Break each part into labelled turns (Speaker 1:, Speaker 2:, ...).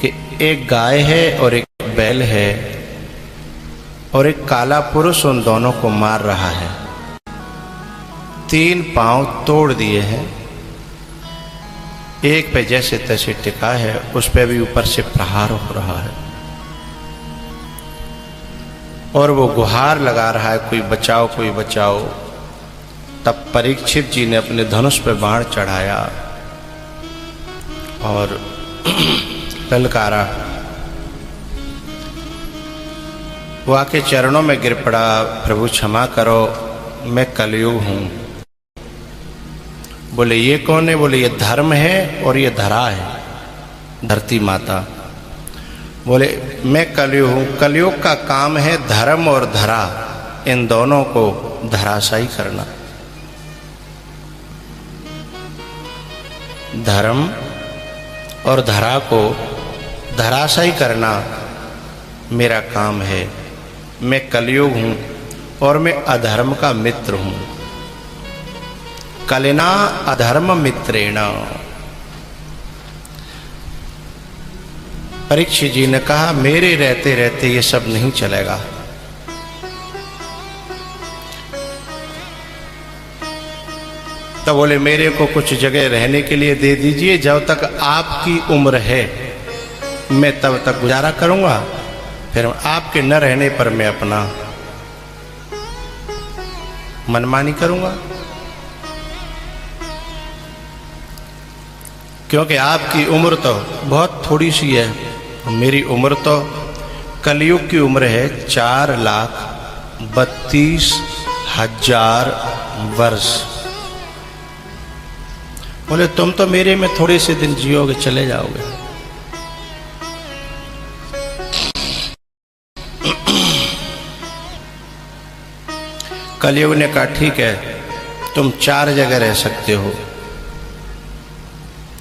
Speaker 1: कि एक गाय है और एक बैल है और एक काला पुरुष उन दोनों को मार रहा है। 3 पांव तोड़ दिए हैं, एक पे जैसे तैसे टिका है, उस पे भी ऊपर से प्रहार हो रहा है और वो गुहार लगा रहा है, कोई बचाओ कोई बचाओ। तब परीक्षित जी ने अपने धनुष पे बाण चढ़ाया और ललकारा। वो आके चरणों में गिर पड़ा, प्रभु क्षमा करो, मैं कलयुग हूं। बोले ये कौन है? बोले ये धर्म है और ये धरा है, धरती माता। बोले मैं कलयुग हूं। कलयुग का काम है धर्म और धरा, इन दोनों को धराशायी करना। धर्म और धरा को धराशायी करना मेरा काम है। मैं कलयुग हूं और मैं अधर्म का मित्र हूं। कलिना अधर्म मित्रेण। परीक्षित जी ने कहा मेरे रहते रहते ये सब नहीं चलेगा। तो बोले मेरे को कुछ जगह रहने के लिए दे दीजिए, जब तक आपकी उम्र है मैं तब तक गुजारा करूंगा, फिर आपके न रहने पर मैं अपना मनमानी करूंगा, क्योंकि आपकी उम्र तो बहुत थोड़ी सी है। मेरी उम्र तो कलयुग की उम्र है 4,32,000 वर्ष। बोले तुम तो मेरे में थोड़े से दिन जियोगे, चले जाओगे। कलयुग ने कहा ठीक है, तुम 4 जगह रह सकते हो।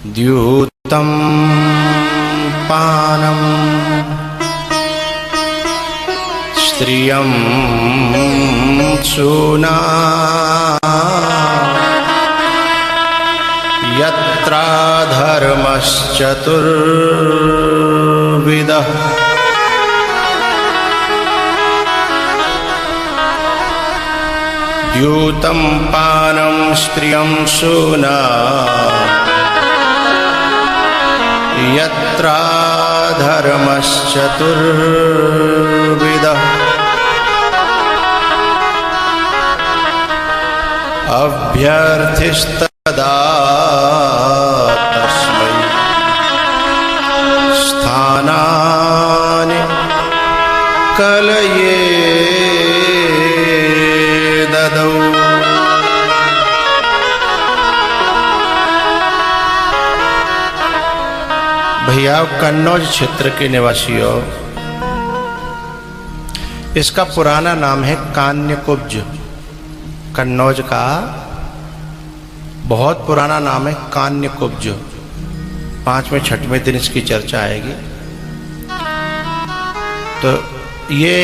Speaker 1: द्यूतम पानम स्त्रियम सूना यत्रा धर्मश्चतुर्विधः द्यूतं पानं स्त्रियं सूना यत्रा धर्मश्चतुर्विधः अभ्यर्थिस्तदा तस्मै स्थानानि कलये ददौ। भैया कन्नौज क्षेत्र के निवासियों, इसका पुराना नाम है कान्यकुब्ज। कन्नौज का बहुत पुराना नाम है कान्यकुब्ज। 5वें 6वें दिन इसकी चर्चा आएगी। तो ये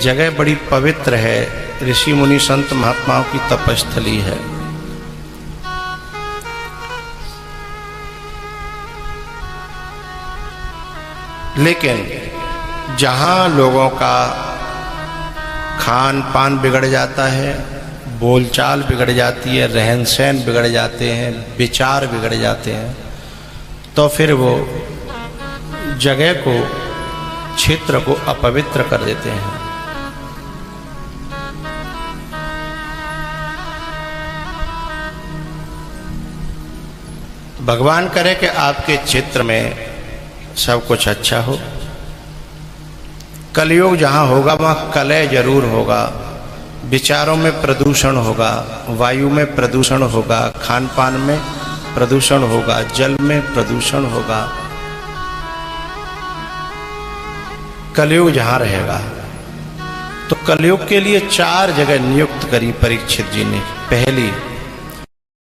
Speaker 1: जगह बड़ी पवित्र है, ऋषि मुनि संत महात्माओं की तपस्थली है। लेकिन जहां लोगों का खान पान बिगड़ जाता है, बोलचाल बिगड़ जाती है, रहन सहन बिगड़ जाते हैं, विचार बिगड़ जाते हैं, तो फिर वो जगह को, क्षेत्र को अपवित्र कर देते हैं। भगवान करे कि आपके क्षेत्र में सब कुछ अच्छा हो। कलयुग जहाँ होगा वहाँ कलह जरूर होगा, विचारों में प्रदूषण होगा, वायु में प्रदूषण होगा, खान पान में प्रदूषण होगा, जल में प्रदूषण होगा। कलयुग जहाँ रहेगा, तो कलयुग के लिए 4 जगह नियुक्त करी परीक्षित जी ने। पहली,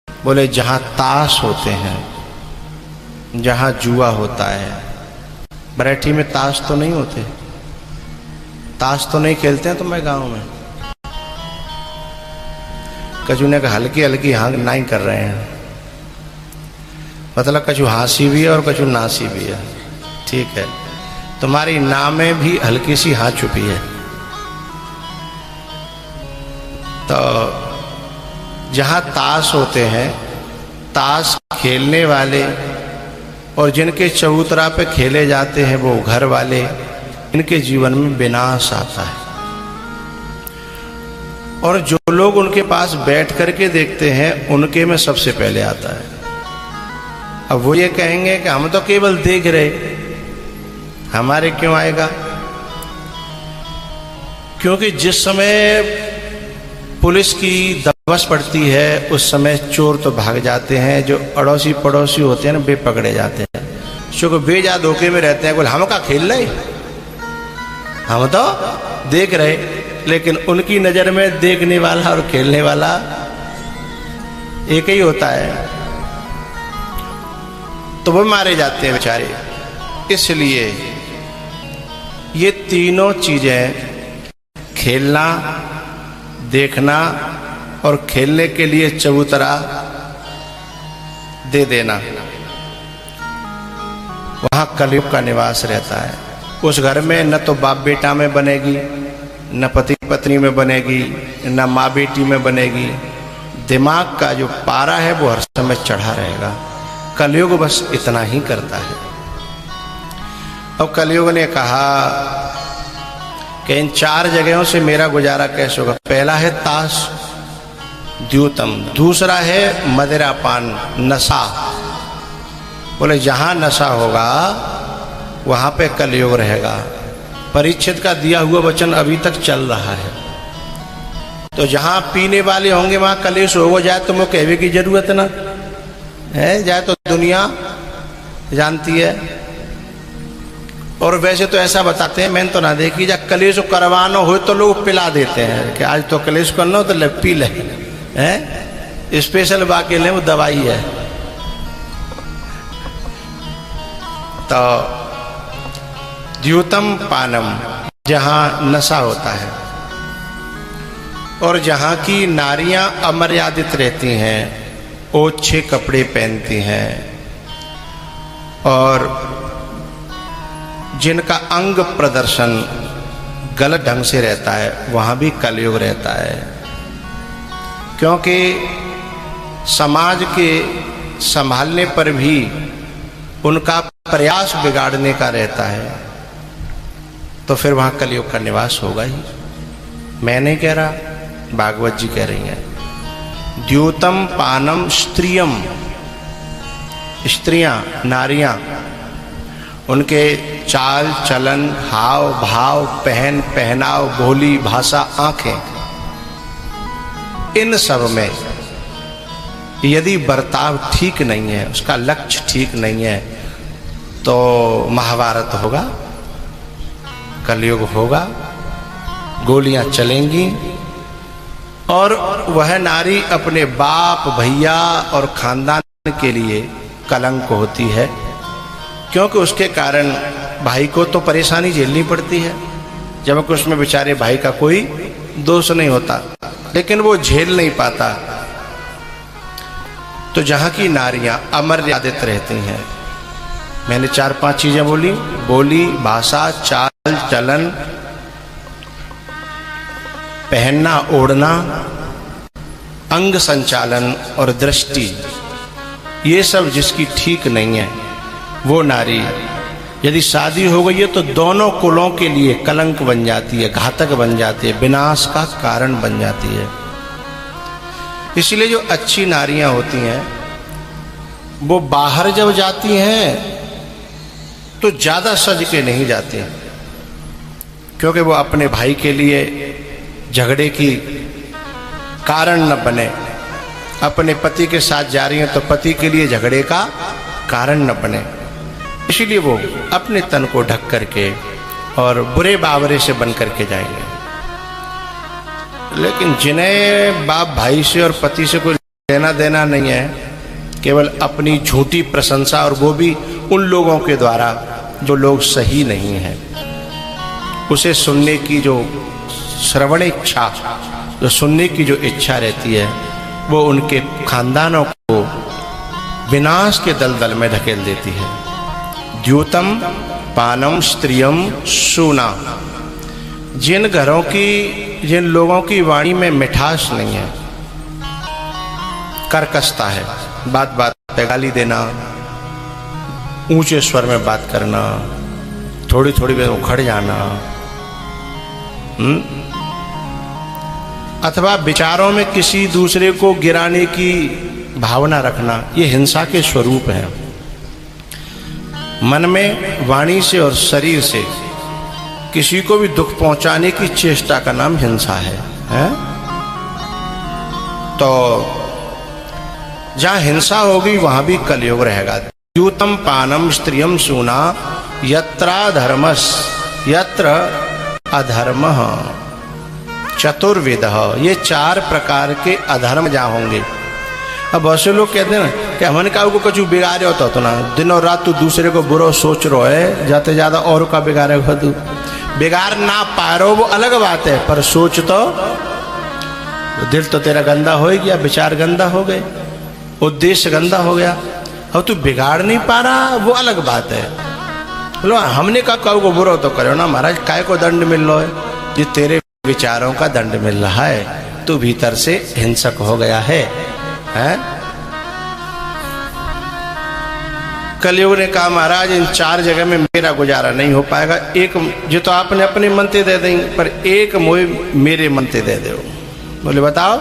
Speaker 1: बोले जहाँ ताश होते हैं, जहाँ जुआ होता है। बरेठी में ताश तो नहीं होते, ताश तो नहीं खेलते हैं तुम्हारे गांव में। कछु ने कहा हल्की हल्की हाँ नहीं कर रहे हैं, मतलब कछु हासी भी है और कछु नासी भी है। ठीक है, तुम्हारी नाव में भी हल्की सी हाँ छुपी है। तो जहां ताश होते हैं, ताश खेलने वाले और जिनके चबूतरा पे खेले जाते हैं वो घर वाले, इनके जीवन में विनाश आता है। और जो लोग उनके पास बैठ करके देखते हैं उनके में सबसे पहले आता है। अब वो ये कहेंगे कि हम तो केवल देख रहे, हमारे क्यों आएगा? क्योंकि जिस समय पुलिस की दबस पड़ती है उस समय चोर तो भाग जाते हैं, जो अड़ोसी पड़ोसी होते हैं ना वे पकड़े जाते हैं, क्योंकि वे ज्यादा धोखे में रहते हैं। बोले हम का खेल रहे, हम तो देख रहे, लेकिन उनकी नजर में देखने वाला और खेलने वाला एक ही होता है, तो वो मारे जाते हैं बेचारे। इसलिए ये तीनों चीजें, खेलना, देखना और खेलने के लिए चबूतरा दे देना, वहां कलयुग का निवास रहता है। उस घर में न तो बाप बेटा में बनेगी, न पति पत्नी में बनेगी, न माँ बेटी में बनेगी। दिमाग का जो पारा है वो हर समय चढ़ा रहेगा। कलयुग बस इतना ही करता है। अब कलयुग ने कहा कि इन 4 जगहों से मेरा गुजारा कैसे होगा। पहला है ताश, द्यूतम, दूसरा है मदिरा पान, नशा। बोले जहां नशा होगा वहां पे कलयुग रहेगा। परीक्षित का दिया हुआ वचन अभी तक चल रहा है। तो जहां पीने वाले होंगे वहां कलेश होगा, जाए तो वो कहने की जरूरत ना है, जाए तो दुनिया जानती है। और वैसे तो ऐसा बताते हैं, मैंने तो ना देखी, जब कलेश करवाना हो तो लोग पिला देते हैं कि आज तो कलेश करना हो तो ले पी ले, हैं स्पेशल बाकी ले, वो दवाई है। तो द्यूतम पानम, जहां नशा होता है और जहां की नारियां अमर्यादित रहती हैं, ओछे कपड़े पहनती हैं और जिनका अंग प्रदर्शन गलत ढंग से रहता है, वहां भी कलयुग रहता है। क्योंकि समाज के संभालने पर भी उनका प्रयास बिगाड़ने का रहता है, तो फिर वहां कलयुग का निवास होगा ही। मैं नहीं कह रहा, भागवत जी कह रही हैं। द्यूतम पानम स्त्रियम, स्त्रियां, नारियां, उनके चाल चलन, हाव भाव, पहन पहनाव, बोली भाषा, आंखें, इन सब में यदि बर्ताव ठीक नहीं है, उसका लक्ष्य ठीक नहीं है, तो महाभारत होगा, कलयुग होगा, गोलियां चलेंगी और वह नारी अपने बाप, भैया और खानदान के लिए कलंक होती है। क्योंकि उसके कारण भाई को तो परेशानी झेलनी पड़ती है, जबकि उसमें बेचारे भाई का कोई दोष नहीं होता, लेकिन वो झेल नहीं पाता। तो जहां की नारियां अमर्यादित रहती हैं, मैंने 4-5 चीजें बोली, बोली भाषा, चाल चलन, पहनना ओढ़ना, अंग संचालन और दृष्टि, ये सब जिसकी ठीक नहीं है, वो नारी यदि शादी हो गई है तो दोनों कुलों के लिए कलंक बन जाती है, घातक बन जाती है, विनाश का कारण बन जाती है। इसलिए जो अच्छी नारियां होती हैं वो बाहर जब जाती हैं तो ज्यादा सज के नहीं जाती हैं, क्योंकि वो अपने भाई के लिए झगड़े की कारण न बने। अपने पति के साथ जा रही हैं तो पति के लिए झगड़े का कारण न बने, इसीलिए वो अपने तन को ढक करके और बुरे बावरे से बन करके जाएंगे। लेकिन जिन्हें बाप भाई से और पति से कोई लेना देना नहीं है, केवल अपनी झूठी प्रशंसा, और वो भी उन लोगों के द्वारा जो लोग सही नहीं हैं, उसे सुनने की जो श्रवण इच्छा, जो सुनने की जो इच्छा रहती है, वो उनके खानदानों को विनाश के दलदल में धकेल देती है। द्यूतम पानम स्त्रियम सूना। जिन घरों की, जिन लोगों की वाणी में मिठास नहीं है, कर्कशता है, बात बात पे गाली देना, ऊंचे स्वर में बात करना, थोड़ी थोड़ी देर उखड़ जाना, अथवा विचारों में किसी दूसरे को गिराने की भावना रखना, ये हिंसा के स्वरूप हैं। मन में, वाणी से और शरीर से किसी को भी दुख पहुंचाने की चेष्टा का नाम हिंसा है? तो जहां हिंसा होगी वहां भी कलयुग रहेगा। द्यूतम पानम स्त्रियम सूना यत्रा धर्मस यत्र अधर्मः चतुर्विधः। ये 4 प्रकार के अधर्म जहां होंगे। अब बहुत से लोग कहते हैं ना कि हमने का को कुछ बिगाड़े होता तो ना, दिन और रात तू दूसरे को बुरा सोच रहो है, जाते ज्यादा और का बिगाड़े हो, तू बिगाड़ ना पा रहे हो वो अलग बात है, पर सोच तो दिल तो तेरा गंदा हो गया, विचार गंदा हो गए, उद्देश्य गंदा हो गया। अब तू बिगाड़ नहीं पा रहा वो अलग बात है। बोलो हमने कहा कहो को बुरा तो करो ना महाराज, काय को दंड मिल रहा है? ये तेरे विचारों का दंड मिल रहा है, तू भीतर से हिंसक हो गया है। कलयुग ने कहा महाराज इन 4 जगह में मेरा गुजारा नहीं हो पाएगा, एक जो तो आपने अपने मनते दे देंगे, पर एक मोए मेरे मनते दे दो। बोले बताओ?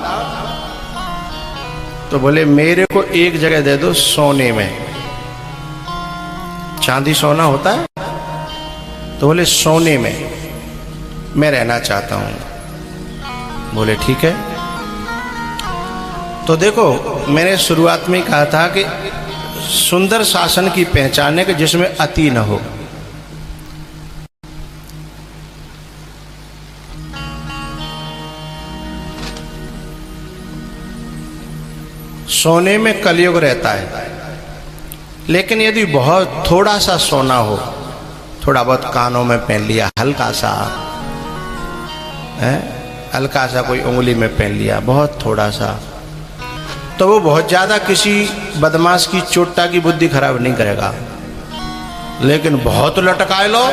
Speaker 1: तो बोले मेरे को एक जगह दे दो सोने में। चांदी सोना होता है? तो बोले सोने में मैं रहना चाहता हूं। बोले ठीक है। तो देखो मैंने शुरुआत में कहा था कि सुंदर शासन की पहचान है कि जिसमें अति न हो। सोने में कलयुग रहता है, लेकिन यदि बहुत थोड़ा सा सोना हो, थोड़ा बहुत कानों में पहन लिया, हल्का सा है, हल्का सा कोई उंगली में पहन लिया, बहुत थोड़ा सा, तो वो बहुत ज्यादा किसी बदमाश की चोटा की बुद्धि खराब नहीं करेगा। लेकिन बहुत लटकाए लो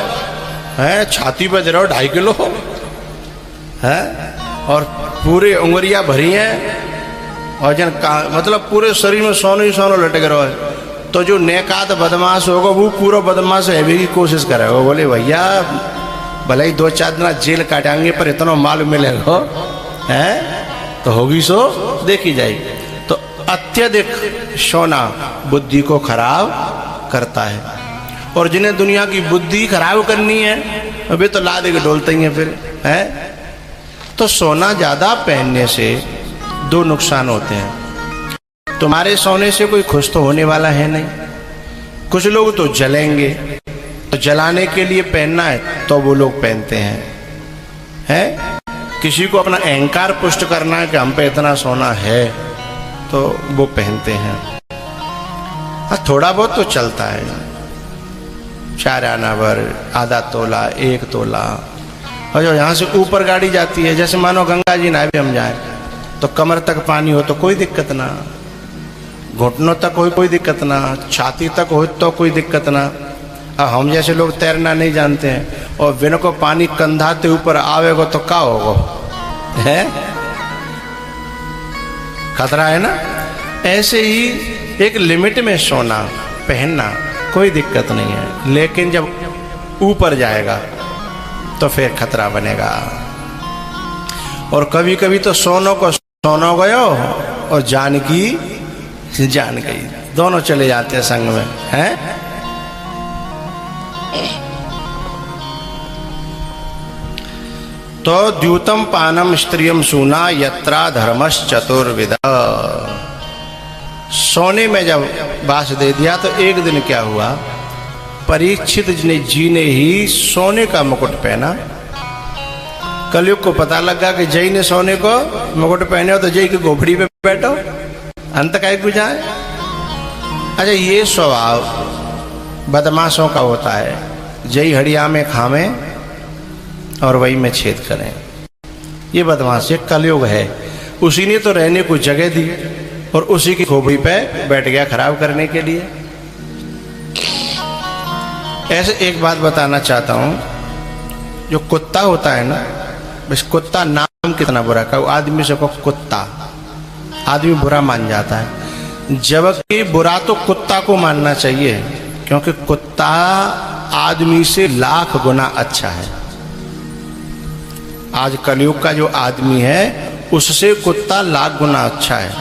Speaker 1: है, छाती पे जरा 2.5 किलो है और पूरे उंगलियां भरी हैं और जन मतलब पूरे शरीर में सोनो ही सोनो लटके रहो है, तो जो नेकात बदमाश होगा वो पूरा बदमाश हैवी की कोशिश करेगा। बोले भैया भले ही 2-4 दिन जेल काटेंगे पर इतना माल मिलेगा है तो होगी सो देखी जाएगी। तो अत्यधिक सोना बुद्धि को खराब करता है, और जिन्हें दुनिया की बुद्धि खराब करनी है अभी तो ला दे के डोलते ही हैं फिर है। तो सोना ज्यादा पहनने से 2 नुकसान होते हैं। तुम्हारे सोने से कोई खुश तो होने वाला है नहीं। कुछ लोग तो जलेंगे, तो जलाने के लिए पहनना है तो वो लोग पहनते हैं। किसी को अपना अहंकार पुष्ट करना है कि हम पे इतना सोना है तो वो पहनते हैं। थोड़ा बहुत तो चलता है, 4 आना भर, आधा तोला, 1 तोला, और जो यहाँ से ऊपर गाड़ी जाती है, जैसे मानो गंगा जी ना भी हम जाए तो कमर तक पानी हो तो कोई दिक्कत ना, घुटनों तक हो कोई दिक्कत ना, छाती तक हो तो कोई दिक्कत ना। अब हम जैसे लोग तैरना नहीं जानते हैं और बिना को पानी कंधाते ऊपर आवेगा तो क्या होगा है, खतरा है ना। ऐसे ही एक लिमिट में सोना पहनना कोई दिक्कत नहीं है, लेकिन जब ऊपर जाएगा तो फिर खतरा बनेगा। और कभी कभी तो सोनो को सोनो गयो और जान की जान गई, दोनों चले जाते हैं संग में हैं। तो द्यूतम पानम स्त्रियम सूना यत्रा धर्मश् चतुर्विध। सोने में जब बास दे दिया तो एक दिन क्या हुआ, परीक्षित जी ने ही सोने का मुकुट पहना। कलयुग को पता लगा कि जय ने सोने को मुकुट पहने हो तो जय की गोफड़ी पे बैठो, अंत का एक जाए। अच्छा ये स्वभाव बदमाशों का होता है, जय हड़िया में खामे और वही में छेद करें। ये बदमाश ये कलयुग है, उसी ने तो रहने को जगह दी और उसी की खोपड़ी पे बैठ गया खराब करने के लिए। ऐसे एक बात बताना चाहता हूं, जो कुत्ता होता है ना, बस कुत्ता नाम कितना बुरा का, आदमी से को कुत्ता, आदमी बुरा मान जाता है, जबकि बुरा तो कुत्ता को मानना चाहिए, क्योंकि कुत्ता आदमी से लाख गुना अच्छा है। आज कलयुग का जो आदमी है उससे कुत्ता लाख गुना अच्छा है।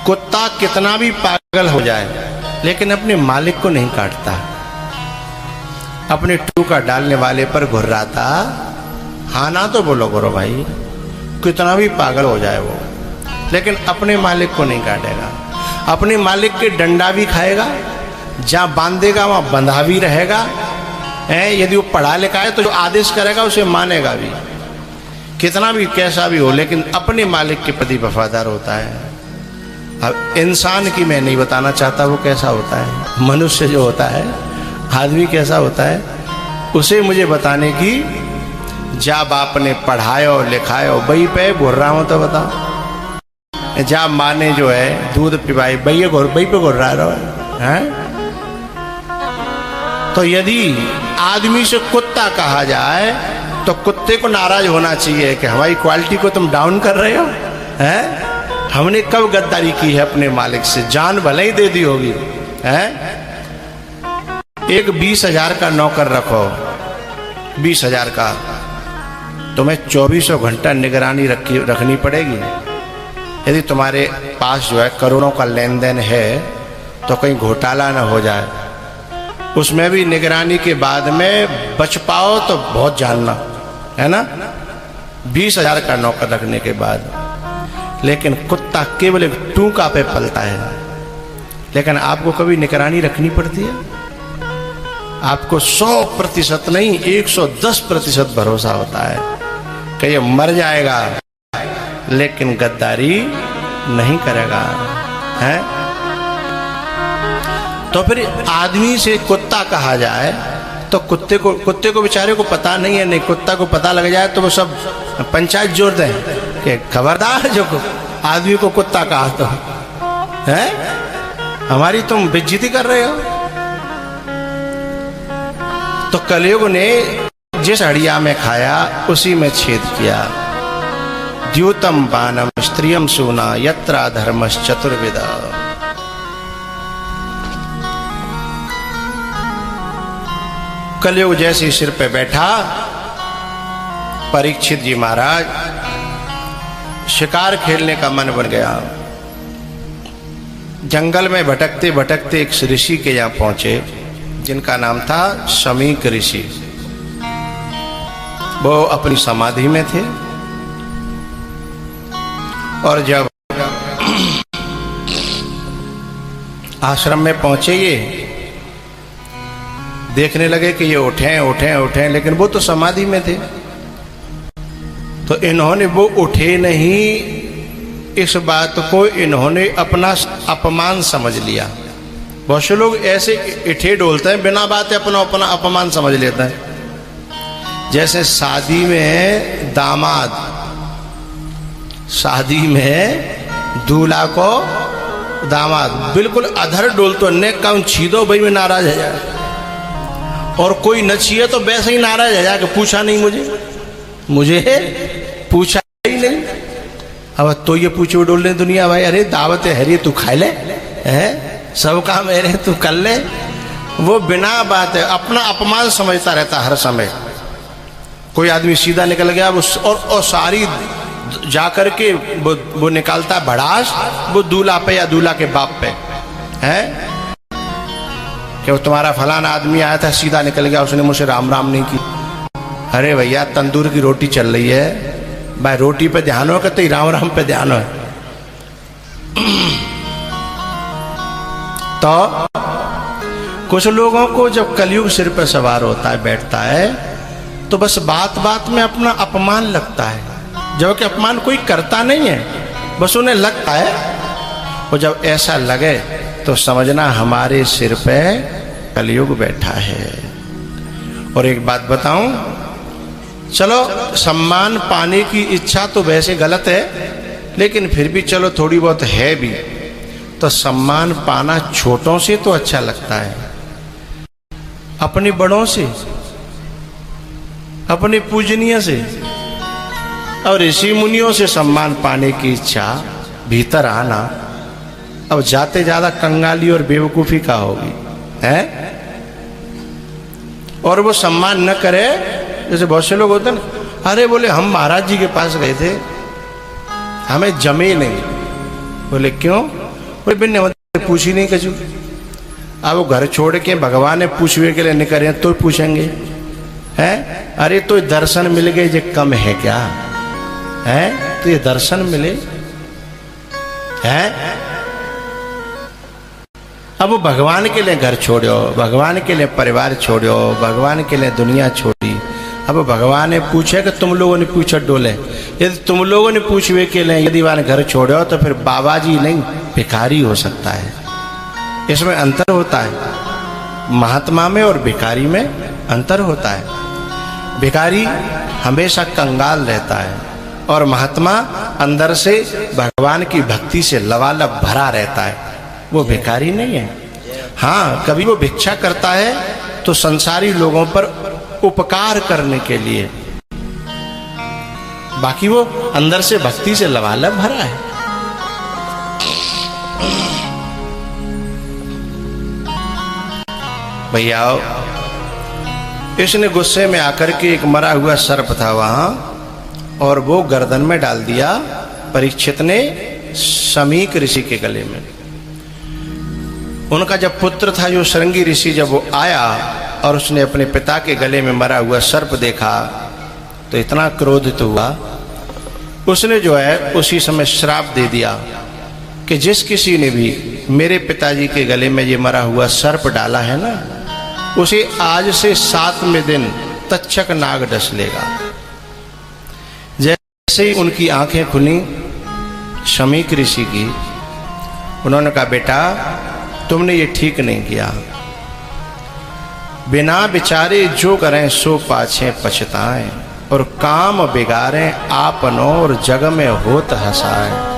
Speaker 1: कुत्ता कितना भी पागल हो जाए लेकिन अपने मालिक को नहीं काटता, अपने टूका डालने वाले पर घुर्राता। हाँ ना तो बोलो करो भाई, कितना भी पागल हो जाए वो, लेकिन अपने मालिक को नहीं काटेगा। अपने मालिक के डंडा भी खाएगा, जहाँ बांधेगा वहाँ बंधा भी रहेगा। यदि वो पढ़ा लिखा है तो जो आदेश करेगा उसे मानेगा भी, कितना भी कैसा भी हो, लेकिन अपने मालिक के प्रति वफादार होता है। अब इंसान की मैं नहीं बताना चाहता वो कैसा होता है, मनुष्य जो होता है, आदमी कैसा होता है, उसे मुझे बताने की जा बाप ने पढ़ायो लिखायो बई पे बोल रहा हूं तो बताओ। जा माँ ने जो है दूध पिवाई बई पे घुर रहा है। तो यदि आदमी से कुत्ता कहा जाए तो कुत्ते को नाराज होना चाहिए कि हमारी क्वालिटी को तुम डाउन कर रहे हो। हैं हमने कब गद्दारी की है अपने मालिक से, जान भले ही दे दी होगी। हैं एक 20,000 का नौकर रखो, 20,000 का, तुम्हें 2400 घंटा निगरानी रखनी पड़ेगी। यदि तुम्हारे पास जो है करोड़ों का लेन देन है तो कहीं घोटाला ना हो जाए, उसमें भी निगरानी के बाद में बच पाओ तो बहुत जानना है ना, 20,000 का नौकर रखने के बाद। लेकिन कुत्ता केवल एक टूका पे पलता है, लेकिन आपको कभी निगरानी रखनी पड़ती है। आपको 100% नहीं 110% भरोसा होता है कि ये मर जाएगा लेकिन गद्दारी नहीं करेगा। है तो फिर आदमी से कुत्ता कहा जाए तो कुत्ते को बेचारे को पता नहीं है, नहीं कुत्ता को पता लग जाए तो वो सब पंचायत जोड़ दें कि खबरदार जो आदमी को कुत्ता कहा तो है, हमारी तुम बेइज्जती कर रहे हो। तो कलयुग ने जिस हड़िया में खाया उसी में छेद किया। द्यूतम बानम स्त्रियम सूना यत्रा धर्मश्च चतुर्विदा। कलयुग जैसे सिर पे बैठा, परीक्षित जी महाराज शिकार खेलने का मन बन गया। जंगल में भटकते भटकते एक ऋषि के यहाँ पहुंचे जिनका नाम था शमीक ऋषि। वो अपनी समाधि में थे और जब आश्रम में पहुंचे ये देखने लगे कि ये उठे, लेकिन वो तो समाधि में थे। तो इन्होंने वो उठे नहीं, इस बात को इन्होंने अपना अपमान समझ लिया। बहुत से लोग ऐसे इठे डोलते हैं, बिना बात अपना अपमान समझ लेते हैं। जैसे शादी में दामाद, शादी में दूल्हा को दामाद बिल्कुल अधर डोलतो, नेक काउन छीदो भाई में नाराज है जाए, और कोई न छिए तो वैसे ही नाराज है जाके पूछा नहीं मुझे पूछा ही नहीं। अब तो ये पूछो डोलने दुनिया भाई, अरे दावत है हरी तू खा ले, है सब काम है तू कर ले। वो बिना बात है अपना अपमान समझता रहता हर समय। कोई आदमी सीधा निकल गया और सारी जाकर के वो निकालता भड़ास वो दूल्हा पे या दूल्हा के बाप पे, है कि वो तुम्हारा फलाना आदमी आया था सीधा निकल गया, उसने मुझसे राम राम नहीं की। अरे भैया तंदूर की रोटी चल रही है भाई, रोटी पे ध्यान हो कहते राम राम पे ध्यान हो। तो कुछ लोगों को जब कलयुग सिर पे सवार होता है, बैठता है, तो बस बात बात में अपना अपमान लगता है, जबकि अपमान कोई करता नहीं है, बस उन्हें लगता है। और जब ऐसा लगे तो समझना हमारे सिर पे कलयुग बैठा है। और एक बात बताऊं, चलो सम्मान पाने की इच्छा तो वैसे गलत है, लेकिन फिर भी चलो थोड़ी बहुत है भी, तो सम्मान पाना छोटों से तो अच्छा लगता है। अपने बड़ों से, अपने पूजनीय से और ऋषि मुनियों से सम्मान पाने की इच्छा भीतर आना अब जाते ज्यादा कंगाली और बेवकूफी का होगी है। और वो सम्मान न करे, जैसे बहुत से लोग होते ना, अरे बोले हम महाराज जी के पास गए थे, हमें जमे नहीं। बोले क्यों? बोले बिन्ने पूछी नहीं कछु। अब वो घर छोड़ के भगवान ने पूछने के लिए निकले तो पूछेंगे हैं? अरे तो दर्शन मिल गए जो कम है क्या है? तो ये दर्शन मिले हैं? अब वो भगवान के लिए घर छोड़ो, भगवान के लिए परिवार छोड़ो, भगवान के लिए दुनिया छोड़ी। अब भगवान ने पूछे कि तुम लोगों ने पूछा डोले, यदि तुम लोगों ने पूछवे के लिए यदि वहां घर छोड़ो तो फिर बाबा जी नहीं भिखारी हो सकता है। इसमें अंतर होता है, महात्मा में और भिखारी में अंतर होता है। भिखारी हमेशा कंगाल रहता है और महात्मा अंदर से भगवान की भक्ति से लबालब भरा रहता है, वो भिखारी नहीं है। हाँ, कभी वो भिक्षा करता है तो संसारी लोगों पर उपकार करने के लिए, बाकी वो अंदर से भक्ति से लबालब भरा है। भैया इसने गुस्से में आकर के एक मरा हुआ सर्प था वहां और वो गर्दन में डाल दिया परीक्षित ने शमीक ऋषि के गले में। उनका जब पुत्र था जो श्रृंगी ऋषि, जब वो आया और उसने अपने पिता के गले में मरा हुआ सर्प देखा तो इतना क्रोधित हुआ, उसने जो है उसी समय श्राप दे दिया कि जिस किसी ने भी मेरे पिताजी के गले में ये मरा हुआ सर्प डाला है ना, उसे आज से 7वें दिन तक्षक नाग डस लेगा। जैसे ही उनकी आंखें खुली शमीक ऋषि की, उन्होंने कहा बेटा तुमने ये ठीक नहीं किया, बिना विचारे जो करें सो पाछे पछताएं, और काम बिगाड़ें आपनों और जग में होत हंसाएं।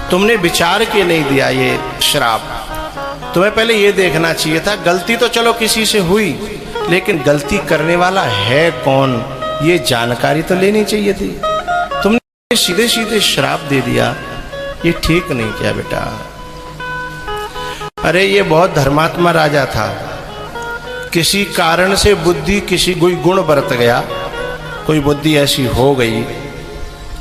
Speaker 1: तुमने विचार के नहीं दिया ये श्राप। तुम्हें पहले ये देखना चाहिए था, गलती तो चलो किसी से हुई लेकिन गलती करने वाला है कौन, ये जानकारी तो लेनी चाहिए थी। तुमने सीधे सीधे श्राप दे दिया, ये ठीक नहीं किया बेटा। अरे ये बहुत धर्मात्मा राजा था, किसी कारण से बुद्धि किसी कोई गुण बरत गया, कोई बुद्धि ऐसी हो गई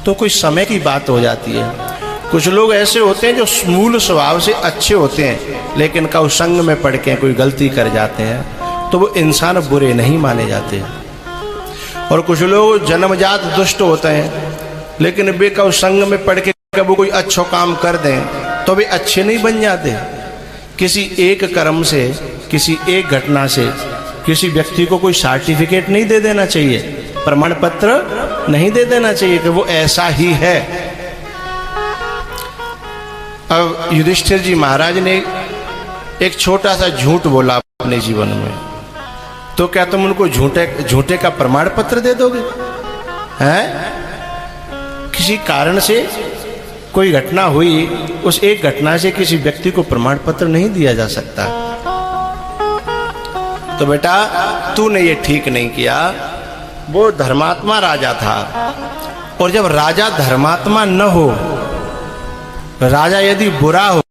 Speaker 1: तो कोई समय की बात हो जाती है। कुछ लोग ऐसे होते हैं जो मूल स्वभाव से अच्छे होते हैं लेकिन कब संग में पड़ के कोई गलती कर जाते हैं तो वो इंसान बुरे नहीं माने जाते। और कुछ लोग जन्मजात दुष्ट होते हैं लेकिन वे कब संग में पड़ के कब कोई अच्छा काम कर दें तो वे अच्छे नहीं बन जाते। किसी एक कर्म से, किसी एक घटना से किसी व्यक्ति को कोई सर्टिफिकेट नहीं दे देना चाहिए, प्रमाण पत्र नहीं दे देना चाहिए कि वो ऐसा ही है। अब युधिष्ठिर जी महाराज ने एक छोटा सा झूठ बोला अपने जीवन में, तो क्या तुम उनको झूठे का प्रमाण पत्र दे दोगे? हैं? किसी कारण से कोई घटना हुई, उस एक घटना से किसी व्यक्ति को प्रमाण पत्र नहीं दिया जा सकता। तो बेटा तूने ये ठीक नहीं किया। वो धर्मात्मा राजा था, और जब राजा धर्मात्मा न हो, राजा यदि बुरा हो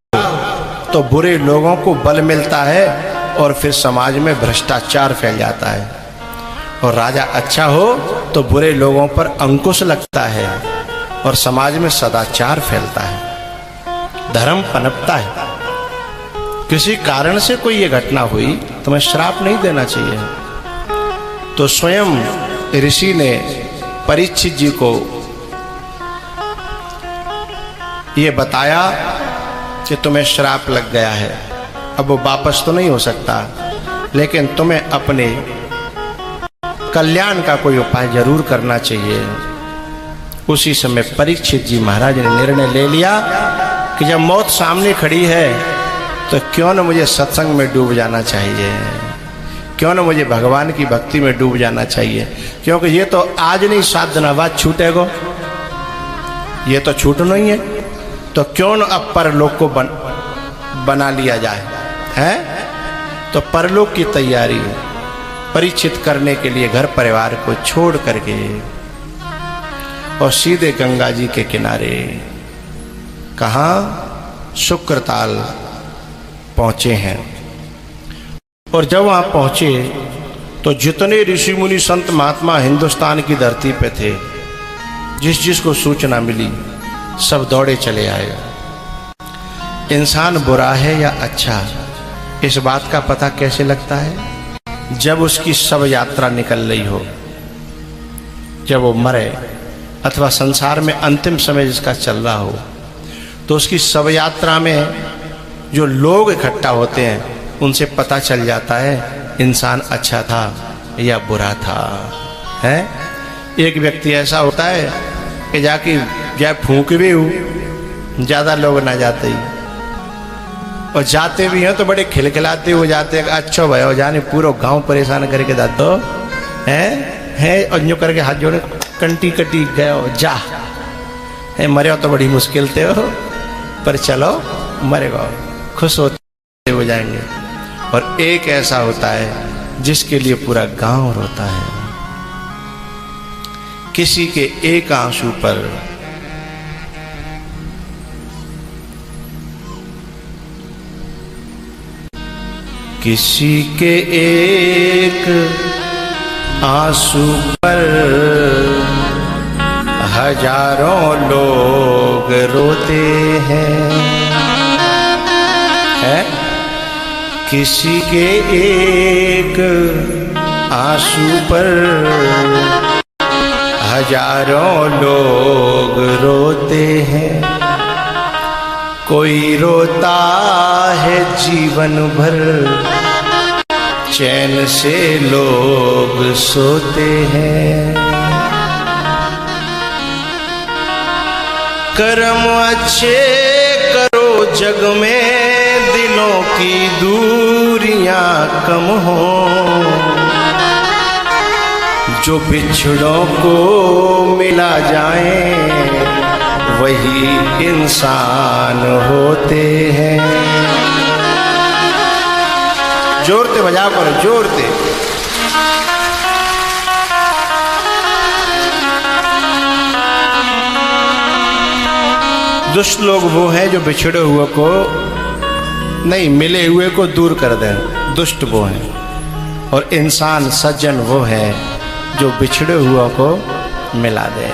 Speaker 1: तो बुरे लोगों को बल मिलता है और फिर समाज में भ्रष्टाचार फैल जाता है, और राजा अच्छा हो तो बुरे लोगों पर अंकुश लगता है और समाज में सदाचार फैलता है, धर्म पनपता है। किसी कारण से कोई ये घटना हुई तुम्हें श्राप नहीं देना चाहिए। तो स्वयं ऋषि ने परीक्षित जी को ये बताया कि तुम्हें श्राप लग गया है, अब वो वापस तो नहीं हो सकता, लेकिन तुम्हें अपने कल्याण का कोई उपाय जरूर करना चाहिए। उसी समय परीक्षित जी महाराज ने निर्णय ले लिया कि जब मौत सामने खड़ी है तो क्यों न मुझे सत्संग में डूब जाना चाहिए, क्यों न मुझे भगवान की भक्ति में डूब जाना चाहिए, क्योंकि ये तो आज नहीं 7 दिन बाद छूटेगा, ये तो छूटना ही है। तो क्यों न अब परलोक को बना लिया जाए, हैं? तो परलोक की तैयारी परीक्षित करने के लिए घर परिवार को छोड़ करके और सीधे गंगा जी के किनारे कहाँ शुक्रताल पहुंचे हैं। और जब वहां पहुंचे तो जितने ऋषि मुनि संत महात्मा हिंदुस्तान की धरती पे थे, जिस जिसको सूचना मिली सब दौड़े चले आए। इंसान बुरा है या अच्छा, इस बात का पता कैसे लगता है? जब उसकी शव यात्रा निकल रही हो, जब वो मरे अथवा संसार में अंतिम समय जिसका चल रहा हो, तो उसकी शव यात्रा में जो लोग इकट्ठा होते हैं उनसे पता चल जाता है इंसान अच्छा था या बुरा था। है एक व्यक्ति ऐसा होता है कि जाके फूंक भी हो, ज़्यादा लोग ना जाते ही, और जाते भी हैं तो बड़े खिलखिलाते हो जाते हैं, अच्छा भयो जाने पूरा गांव परेशान करके दातो है और यूँ करके हाथ जोड़े कंटी कटी गयो जा है, मरे हो तो बड़ी मुश्किल थे हो, पर चलो मरेगा, खुश होते हो जाएंगे। और एक ऐसा होता है जिसके लिए पूरा गांव रोता है, किसी के एक आंसू पर किसी के एक आंसू पर हजारों लोग रोते हैं। है किसी के एक आंसू पर हजारों लोग रोते हैं। कोई रोता है जीवन भर, चैन से लोग सोते हैं। कर्म अच्छे करो जग में, दिलों की दूरियां कम हो। जो बिछड़ों को मिला जाए वही इंसान होते हैं। जोरते बजा कर जोरते। दुष्ट लोग वो हैं जो बिछड़े हुए को नहीं, मिले हुए को दूर कर दें, दुष्ट वो हैं। और इंसान सज्जन वो है जो बिछड़े हुए को मिला दे।